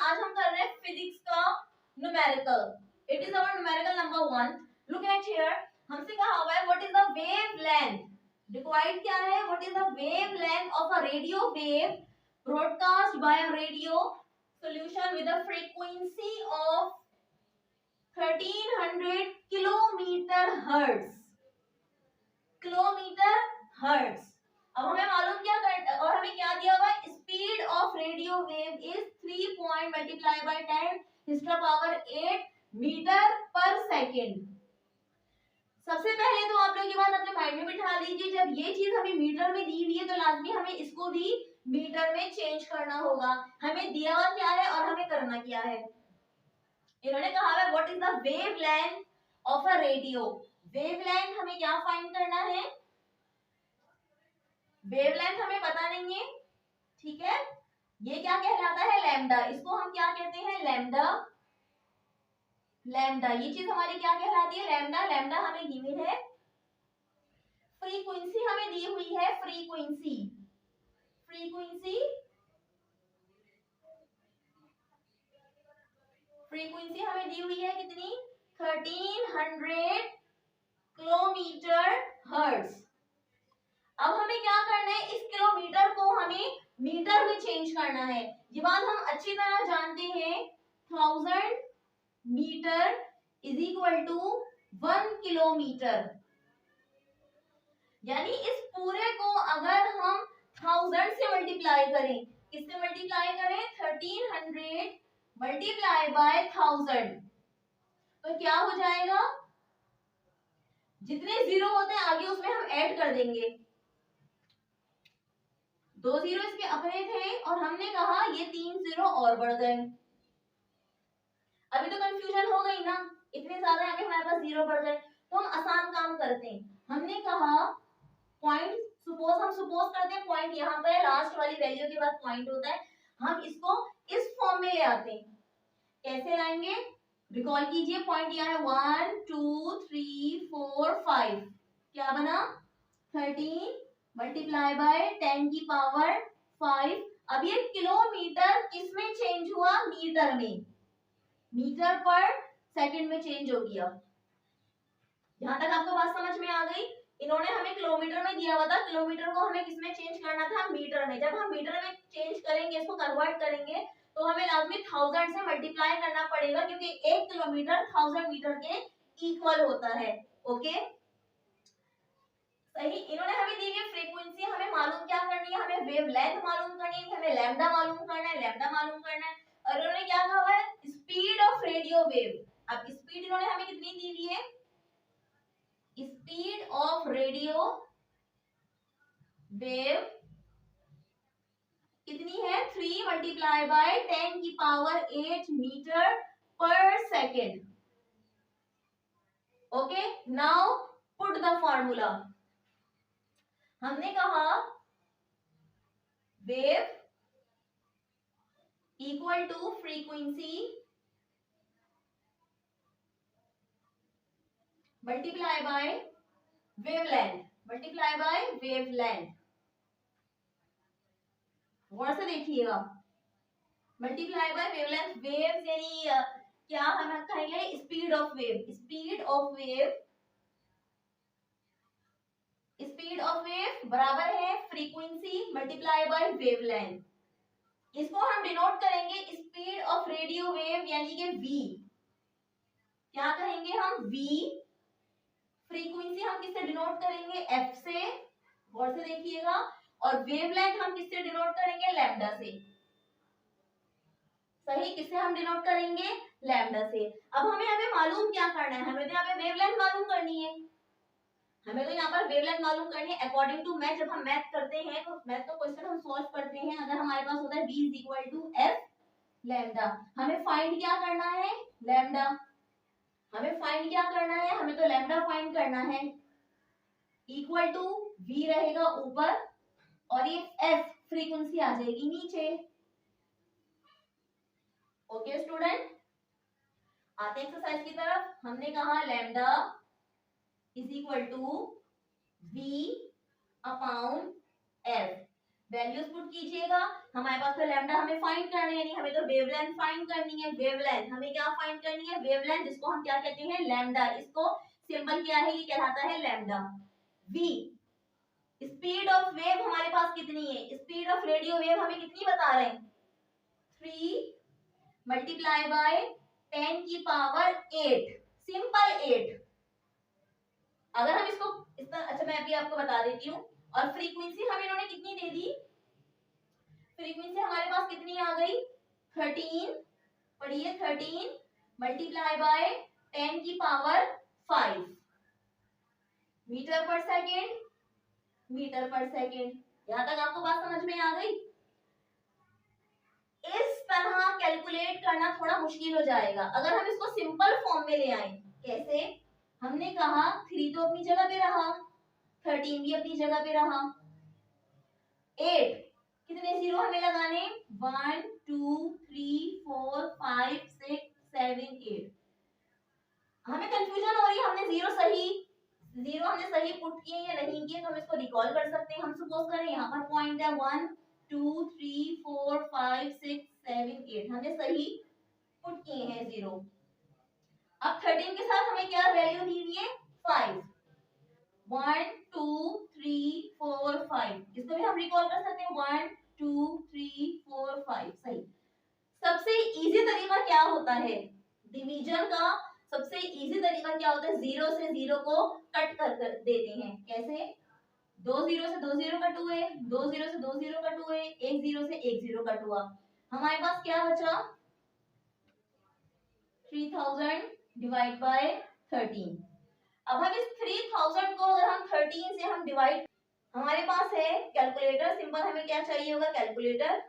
आज हम कर रहे हैं फिजिक्स का numerical. It is our numerical number 1। Look at here, हमसे कहा हुआ है what is the wavelength required. क्या है? What is the wavelength of a radio wave broadcast by a radio solution with a frequency of 1300 kilometre hertz. Kilometre hertz. अब हमें मालूम क्या कर, और हमें क्या दिया हुआ है? Speed of radio wave is 3 point multiply by 10 हिस्ट्रा पावर 8 मीटर पर सेकेंड। सबसे पहले तो आप लोग ये बात अपने माइंड में बिठा लीजिए, जब ये चीज हमें मीटर में दी हुई है तो लाजमी हमें इसको भी मीटर में चेंज करना होगा। हमें दिया हुआ क्या है और हमें करना क्या है? इन्होंने कहा है what is the wavelength of a radio. Wave length हमें क्या फाइंड करना है? वेव लेंथ हमें पता नहीं है, ठीक है। ये क्या कहलाता है? लैम्डा। इसको हम क्या कहते हैं? लैम्डा। लैम्डा ये चीज हमारी क्या कहलाती है? लैम्डा। लैम्डा हमें गिवन है। फ्रीक्वेंसी हमें दी हुई है, फ्रीक्वेंसी। फ्रीक्वेंसी फ्रीक्वेंसी हमें दी हुई है कितनी? 1300 किलोमीटर हर्ट्ज। अब हमें क्या करना है? इस किलोमीटर को हमें मीटर में चेंज करना है। ये बात हम अच्छी तरह जानते हैं। 1000 metre is equal to 1 kilometre. यानी इस पूरे को अगर हम 1000 से मल्टीप्लाई करें, किससे मल्टीप्लाई करें? 1300 मल्टीप्लाई बाय 1000, तो क्या हो जाएगा? जितने जीरो होते हैं आगे उसमें हम ऐड कर देंगे। 2 जीरो इसके अपने थे और हमने कहा ये 3 जीरो और बढ़ गए। अभी तो कंफ्यूजन हो गई ना, इतने ज्यादा आगे हमारे पास जीरो बढ़ गए। तो हम आसान काम करते हैं। हमने कहा पॉइंट, हम सपोज करते हैं पॉइंट यहाँ पर लास्ट वाली वैल्यू के बाद पॉइंट होता है। हम इसको इस फॉर्म में ले आते हैं। कैसे लाएंगे? रिकॉल कीजिए, पॉइंट यहाँ है 1 2 3 4 5। क्या बना? 13 मल्टीप्लाई बाय 10 की पावर 5। अब ये किलोमीटर किस में चेंज हुआ? मीटर में। मीटर पर सेकंड में चेंज हो गया। यहां तक आपको बात समझ में आ गई? इन्होंने हमें किलोमीटर में दिया हुआ था, किलोमीटर को हमें किसमें चेंज करना था? मीटर में। जब हम मीटर में चेंज करेंगे, इसको कन्वर्ट करेंगे, तो हमें लाजमी 1000 से मल्टीप्लाई करना पड़ेगा, क्योंकि 1 किलोमीटर 1000 मीटर के इक्वल होता है। ओके, सही। इन्होंने हमें दी है फ्रीक्वेंसी, हमें मालूम क्या करनी है? हमें वेव लेंथ मालूम करनी है, हमें लैम्डा मालूम करना है, लैम्डा मालूम करना है। और इन्होंने क्या कहा हुआ है? Speed of radio wave. अब स्पीड इन्होंने हमें कितनी दी हुई है? स्पीड ऑफ रेडियो वेव कितनी है? 3 मल्टीप्लाई बाय 10 की power 8 metre per second. Okay, now put the formula. हमने कहा wave equal to frequency multiply by wavelength, multiply by wavelength. गौर से देखिएगा, मल्टीप्लाई बाय वेवलेंथ। वेव यानी क्या हम कहेंगे? Speed of wave. Speed of wave, speed of wave बराबर है फ्रीक्वेंसी मल्टीप्लाई बाय वेवलेंथ। इसको हम डिनोट करेंगे स्पीड ऑफ रेडियो वेव यानी कि v। क्या कहेंगे हम? v। फ्रीक्वेंसी हम किससे डिनोट करेंगे? f से। गौर से देखिएगा। और वेवलेंथ हम किससे डिनोट करेंगे? लैम्डा से। सही, किससे हम डिनोट करेंगे? लैम्डा से। अब हमें यहाँ पे मालूम क्या करना है? हमें तो यहाँ पे वेवलेंथ मालूम करनी है। हमें तो यहाँ पर वेवलेंथ मालूम करनी है अकॉर्डिंग टू मैथ। जब हम मैथ करते हैं तो मैथ का क्वेश्चन हम सॉल्व करते हैं, अगर हमारे पास होता है v is equal to f lambda, हमें फाइंड क्या करना है? लैम्डा। हमें फाइंड क्या करना है? हमें तो लैम्डा फाइंड करना है। इक्वल टू v रहेगा ऊपर और ये f फ्रीक्वेंसी आ जाएगी नीचे। ओके स्टूडेंट, आते एक्सरसाइज की तरफ। हमने कहा lambda is equal to v upon f। Values put कीजिएगा। हमारे पास तो लैम्डा हमें फाइंड करनी है, नहीं हमें तो वेवलेंथ फाइंड करनी है। वेवलेंथ हमें क्या फाइंड करनी है? वेवलेंथ, जिसको हम क्या कहते हैं? लैम्डा। इसको सिंबल क्या है? ये कहलाता है lambda. V, speed of wave हमारे पास कितनी है? स्पीड ऑफ रेडियो वेव हमें कितनी बता रहे हैं? 3 मल्टीप्लाई बाय 10 की पावर 8, सिंपल 8। अगर हम इसको इस तरह, अच्छा मैं अभी आपको बता देती हूँ। और फ्रीक्वेंसी हमें इन्होंने कितनी दे दी? फ्रीक्वेंसी हमारे पास कितनी आ गई? 13, पढ़िए 13 मल्टीप्लाई बाय 10 की power 5 metre per second, metre per second. यहां तक आपको बात समझ में आ गई? इस तरह कैलकुलेट करना थोड़ा मुश्किल हो जाएगा अगर हम इसको सिंपल फॉर्म में ले आए। कैसे? हमने कहा 3 तो अपनी जगह पे रहा, 13 भी अपनी जगह पे रहा, 8 कितने जीरो हमें लगाने? 1 2 3 4 5 6 7 8। हमें कंफ्यूजन हो रही है, हमने जीरो हमने सही पुट किए या नहीं किए, तो हम इसको रिकॉल कर सकते हैं। हम सपोज करें यहाँ पर पॉइंट है 1 2 3 4 5 6 7 8, हमने सही पुट किए हैं जीरो। अब 13 के साथ हमें क्या वैल्यू दी हुई है? 5, 1 2 3 4 5। इसको भी हम रिकॉल कर सकते हैं, 1 2 3 4 5। सही। सबसे इजी तरीका क्या होता है डिवीजन का? सबसे इजी तरीका क्या होता है? जीरो से जीरो को कट कर देते हैं। कैसे? 2 जीरो से 2 जीरो कट हुए, 2 जीरो से 2 जीरो कट हुए, 1 जीरो से 1 जीरो कट हुआ। हमारे पास क्या बचा? 3000 डिवाइड बाय 13। अब हम इस 3000 को अगर हम 13 से हम डिवाइड, हमारे पास है कैलकुलेटर, सिंपल हमें क्या चाहिए होगा? कैलकुलेटर।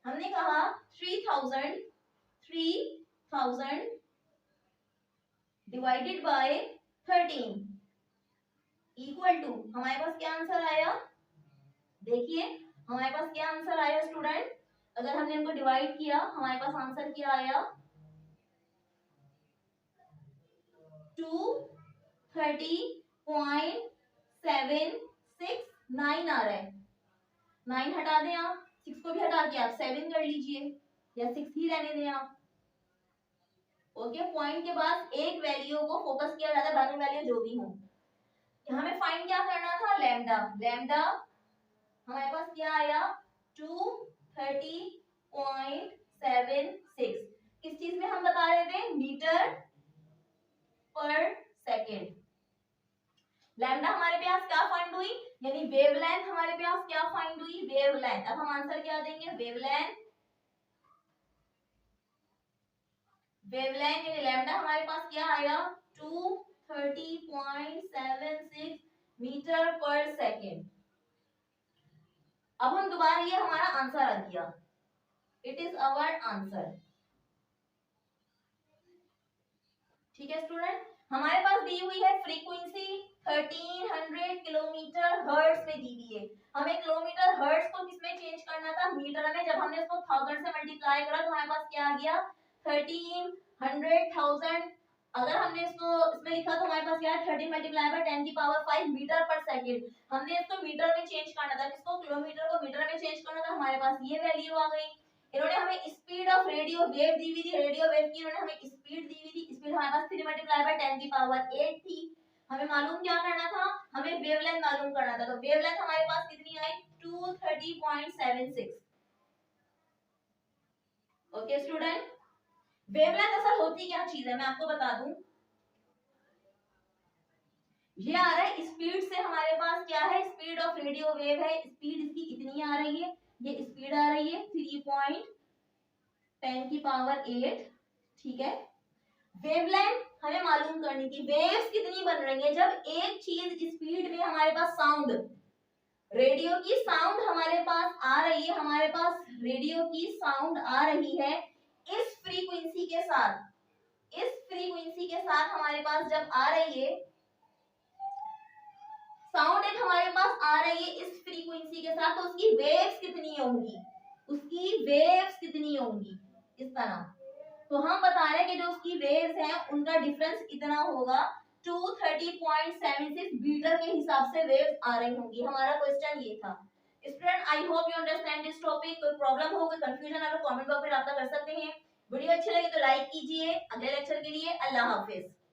हमने कहा 3000 डिवाइडेड बाय 13 इक्वल टू, हमारे पास क्या आंसर आया? देखिए हमारे पास क्या आंसर आया स्टूडेंट? अगर हमने इनको डिवाइड किया, हमारे पास आंसर क्या आया? 230.769 आ रहा है। 9 हटा दें आप, 6 को भी हटा के आप 7 कर लीजिए, या 6 ही रहने दें आप। ओके, पॉइंट के बाद एक वैल्यू को फोकस किया जाता है, बाकी वैल्यू जो भी हो। हमें फाइंड क्या करना था? लैम्डा। लैम्डा हमारे पास क्या आया? 230.76। किस चीज में हम बता रहे थे? Metre per second. लैम्डा हमारे पास क्या फाइंड हुई? यानी वेवलेंथ हमारे पास क्या फाइंड हुई? वेवलेंथ। अब हम आंसर क्या देंगे? वेवलेंथ। वेवलेंथ यानी लैम्डा हमारे पास क्या आया? 230.76 मीटर पर सेकेंड। अब हम दोबारा, ये हमारा आंसर आ गया, इट इज अवर आंसर। ठीक है स्टूडेंट, हमारे पास दी हुई है फ्रीक्वेंसी 1300 किलोमीटर हर्ट्ज में दी हुई है। हमें किलोमीटर हर्ट्ज को किसमें चेंज करना था? मीटर में। जब हमने उसको 1000 से मल्टीप्लाई करा तो हमारे पास क्या आ गया? 1300,000। अगर हमने इसको इसमें लिखा तो हमारे पास क्या है? 13 मल्टीप्लाई बाय 10 की पावर 5 मीटर पर सेकेंड। हमने इसको मीटर में चेंज करना था, किसको? किलोमीटर को मीटर में चेंज करना था। हमारे पास ये वैल्यू आ गई। इन्होंने हमें स्पीड ऑफ रेडियो वेव दी हुई थी, रेडियो वेव की इन्होंने हमें स्पीड दी हुई थी। स्पीड हमारे पास 3 मल्टीप्लाई बाय 10 की पावर 8 थी। हमें मालूम क्या करना था? हमें वेवलेंथ मालूम करना था। तो वेवलेंथ हमारे पास कितनी आई? 230.76। ओके स्टूडेंट, वेवलेंथ असल होती क्या चीज है मैं आपको बता दूं। ये आ रहा है स्पीड से, हमारे पास क्या है? स्पीड ऑफ रेडियो वेव है। स्पीड इसकी इतनी आ रही है, ये स्पीड आ रही है 3.10 की पावर 8। ठीक है, वेवलेंथ हमें मालूम करनी थी। वेव्स कितनी बन रही है? जब एक चीज स्पीड में, हमारे पास साउंड, रेडियो की साउंड हमारे पास आ रही है, हमारे पास रेडियो की साउंड आ रही है इस फ्रीक्वेंसी के साथ, इस फ्रीक्वेंसी के साथ हमारे पास जब आ रही है साउंड, एक हमारे पास आ रही है इस फ्रीक्वेंसी के साथ, तो उसकी वेव्स कितनी होंगी? उसकी वेव्स कितनी होंगी? इस तरह। तो हम बता रहे हैं कि जो उसकी वेव्स हैं उनका डिफरेंस इतना होगा, 230.76 मीटर के हिसाब से वेव्स आ रही होंगी। हमारा क्वेश्चन ये था। Student I hope you understand this topic. कोई प्रॉब्लम हो, कोई कंफ्यूजन है तो कमेंट बॉक्स में रब्ता कर सकते हैं। वीडियो अच्छी लगी तो लाइक कीजिए। अगले लेक्चर के लिए अल्लाह हाफिज।